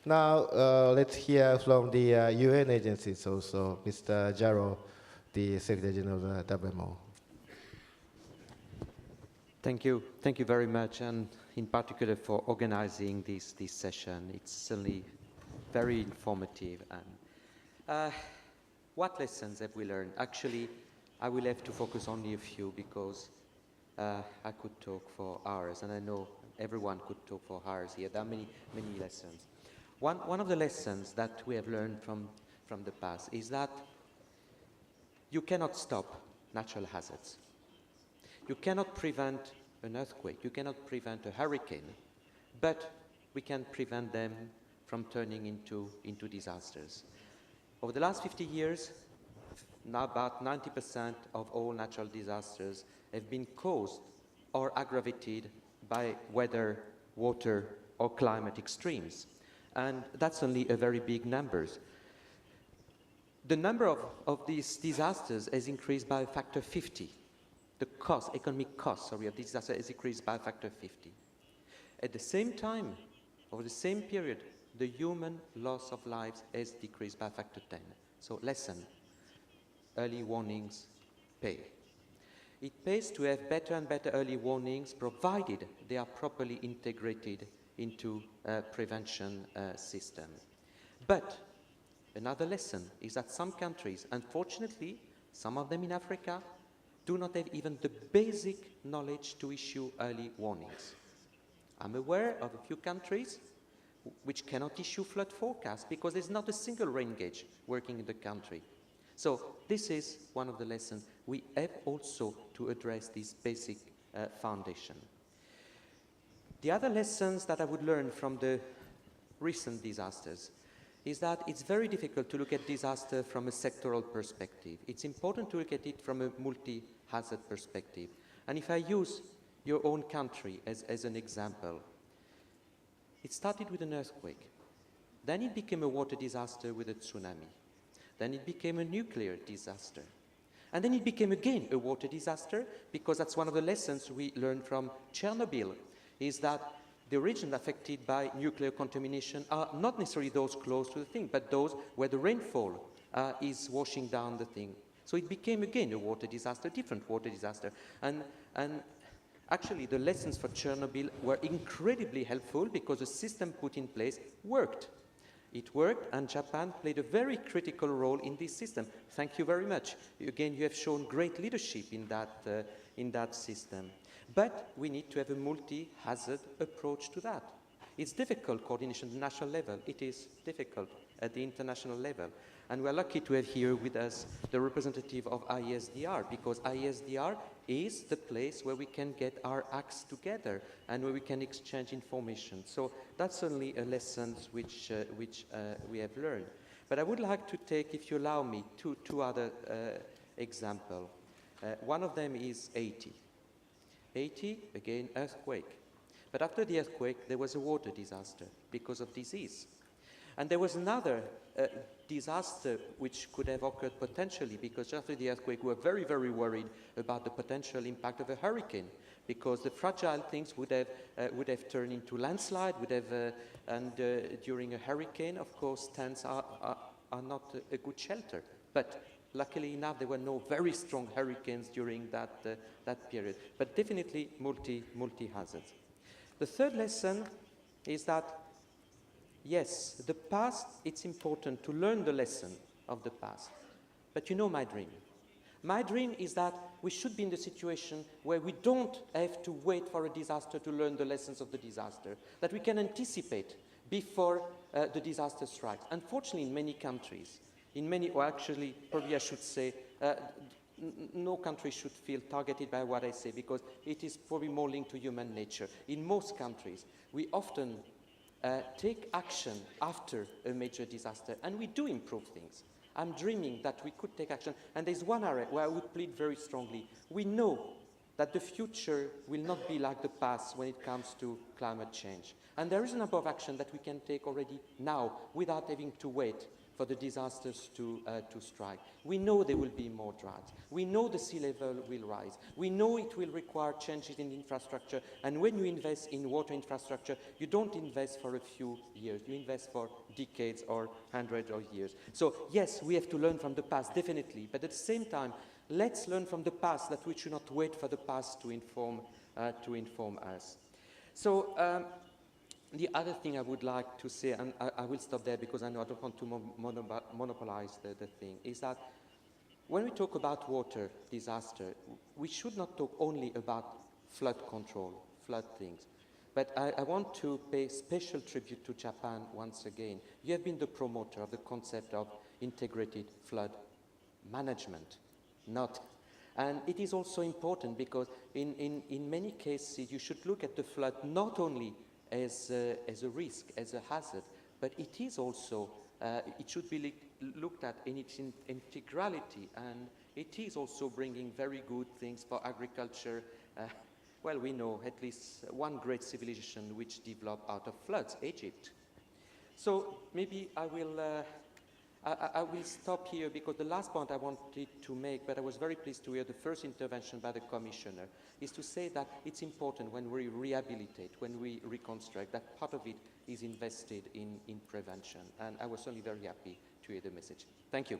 Now, let's hear from the UN agencies also, Mr. Jarraud, the Secretary General of the WMO. Thank you very much, and in particular for organizing this session. It's certainly very informative. And what lessons have we learned? Actually, I will have to focus only a few because I could talk for hours, and I know everyone could talk for hours here. There are many lessons. One of the lessons that we have learned from the past is that you cannot stop natural hazards. You cannot prevent an earthquake, you cannot prevent a hurricane, but we can prevent them from turning into disasters. Over the last 50 years, now about 90% of all natural disasters have been caused or aggravated by weather, water, or climate extremes. And that's only a very big number. The number of these disasters has increased by a factor 50. The economic cost of this disaster has increased by a factor 50. At the same time, over the same period, the human loss of lives has decreased by a factor 10. So lesson, early warnings pay. It pays to have better and better early warnings, provided they are properly integrated into a prevention system. But another lesson is that some countries, unfortunately, some of them in Africa, do not have even the basic knowledge to issue early warnings. I'm aware of a few countries which cannot issue flood forecasts because there's not a single rain gauge working in the country. So this is one of the lessons. We have also to address this basic foundation. The other lessons that I would learn from the recent disasters is that it's very difficult to look at disaster from a sectoral perspective. It's important to look at it from a multi-hazard perspective. And if I use your own country as an example, it started with an earthquake. Then it became a water disaster with a tsunami. Then it became a nuclear disaster. And then it became again a water disaster, because that's one of the lessons we learned from Chernobyl, is that the regions affected by nuclear contamination are not necessarily those close to the thing, but those where the rainfall is washing down the thing. So it became again a water disaster, different water disaster. And actually the lessons for Chernobyl were incredibly helpful because the system put in place worked. It worked, and Japan played a very critical role in this system. Thank you very much. Again, you have shown great leadership in that system. But we need to have a multi-hazard approach to that. It's difficult coordination at the national level. It is difficult at the international level. And we're lucky to have here with us the representative of IESDR, because IESDR is the place where we can get our acts together and where we can exchange information. So that's certainly a lesson which we have learned. But I would like to take, if you allow me, two other examples. One of them is Haiti. Haiti, again, earthquake. But after the earthquake, there was a water disaster because of disease. And there was another disaster which could have occurred potentially, because after the earthquake, we were very, very worried about the potential impact of a hurricane, because the fragile things would have turned into landslide, and during a hurricane, of course, tents are not a good shelter. But luckily enough, there were no very strong hurricanes during that period, but definitely multi-hazards. The third lesson is that, yes, the past, it's important to learn the lesson of the past. But you know my dream. My dream is that we should be in the situation where we don't have to wait for a disaster to learn the lessons of the disaster, that we can anticipate before the disaster strikes. Unfortunately, in many countries, or actually, probably I should say, no country should feel targeted by what I say, because it is probably more linked to human nature. In most countries, we often take action after a major disaster, and we do improve things. I'm dreaming that we could take action, and there's one area where I would plead very strongly. We know that the future will not be like the past when it comes to climate change. And there is a number of action that we can take already now without having to wait for the disasters to strike. We know there will be more droughts. We know the sea level will rise. We know it will require changes in infrastructure. And when you invest in water infrastructure, you don't invest for a few years. You invest for decades or hundreds of years. So yes, we have to learn from the past, definitely. But at the same time, let's learn from the past that we should not wait for the past to inform us. So the other thing I would like to say, and I will stop there because I know I don't want to monopolize the thing, is that when we talk about water disaster, we should not talk only about flood control, flood things. But I want to pay special tribute to Japan once again. You have been the promoter of the concept of integrated flood management, and it is also important because in many cases you should look at the flood not only as a risk, as a hazard, but it is also, it should be looked at in its integrality, and it is also bringing very good things for agriculture. Well, we know at least one great civilization which developed out of floods, Egypt. So maybe I will stop here because the last point I wanted to make, but I was very pleased to hear the first intervention by the Commissioner, is to say that it's important when we rehabilitate, when we reconstruct, that part of it is invested in prevention. And I was certainly very happy to hear the message. Thank you.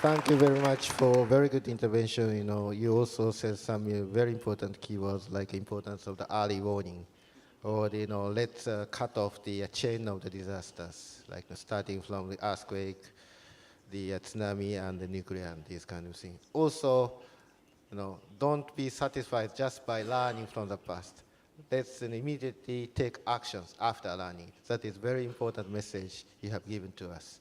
Thank you very much for very good intervention. You know, you also said some very important keywords like importance of the early warning, or let's cut off the chain of the disasters, like starting from the earthquake, the tsunami, and the nuclear, and these kind of things. Also, don't be satisfied just by learning from the past. Let's immediately take actions after learning. That is very important message you have given to us.